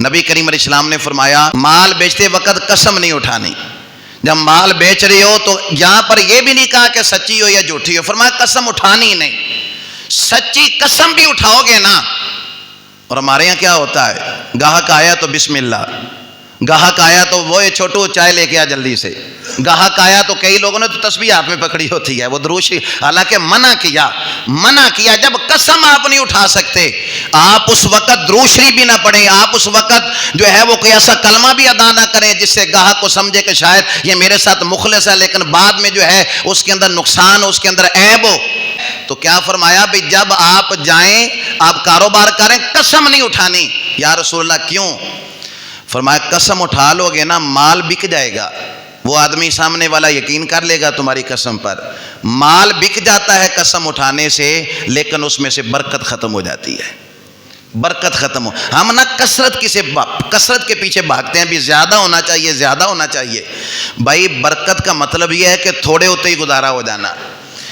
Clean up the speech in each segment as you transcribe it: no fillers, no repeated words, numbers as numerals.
نبی کریم علیہ السلام نے فرمایا مال بیچتے وقت قسم نہیں اٹھانی. جب مال بیچ رہے ہو تو یہاں پر یہ بھی نہیں کہا کہ سچی ہو یا جھوٹی ہو، فرمایا قسم اٹھانی ہی نہیں. سچی قسم بھی اٹھاؤ گے نا. اور ہمارے یہاں کیا ہوتا ہے، گاہک آیا تو بسم اللہ، گاہک آیا تو وہ چھوٹو چائے لے کے آ جلدی سے، گاہک آیا تو کئی لوگوں نے تو تسبیح ہاتھ میں پکڑی ہوتی ہے، وہ دروشی، حالانکہ منع کیا. جب قسم آپ نہیں اٹھا سکتے، آپ اس وقت دروشری بھی نہ پڑھیں، آپ اس وقت جو ہے وہ کوئی ایسا کلمہ بھی ادا نہ کریں جس سے گاہک کو سمجھے کہ شاید یہ میرے ساتھ مخلص ہے لیکن بعد میں جو ہے اس کے اندر نقصان ہو، اس کے اندر عیب ہو. تو کیا فرمایا بھئی جب آپ جائیں، آپ کاروبار کریں، قسم نہیں اٹھانی. یا رسول اللہ کیوں؟ فرمایا قسم اٹھا لو گے نا مال بک جائے گا، وہ آدمی سامنے والا یقین کر لے گا تمہاری قسم پر. مال بک جاتا ہے قسم اٹھانے سے، لیکن اس میں سے برکت ختم ہو جاتی ہے، برکت ختم ہو. ہم نا کثرت کے پیچھے بھاگتے ہیں، بھی زیادہ ہونا چاہیے، زیادہ ہونا چاہیے. بھائی برکت کا مطلب یہ ہے کہ تھوڑے ہوتے ہی گزارا ہو جانا،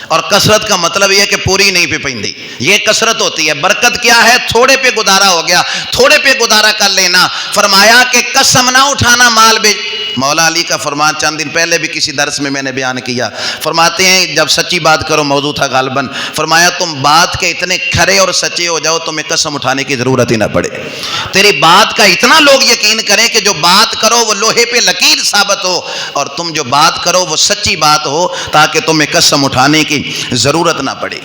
اور کثرت کا مطلب یہ ہے کہ پوری نہیں پہ پیندی، یہ کثرت ہوتی ہے. برکت کیا ہے؟ تھوڑے پہ گزارا ہو گیا، تھوڑے پہ گزارا کر لینا. فرمایا کہ قسم نہ اٹھانا مال بیچ. مولا علی کا فرمان چند دن پہلے بھی کسی درس میں نے بیان کیا. فرماتے ہیں جب سچی بات کرو، موضوع تھا غالباً، فرمایا تم بات کے اتنے کھرے اور سچے ہو جاؤ تمہیں قسم اٹھانے کی ضرورت ہی نہ پڑے. تیری بات کا اتنا لوگ یقین کریں کہ جو بات کرو وہ لوہے پہ لکیر ثابت ہو، اور تم جو بات کرو وہ سچی بات ہو، تاکہ تمہیں قسم اٹھانے کی ضرورت نہ پڑے.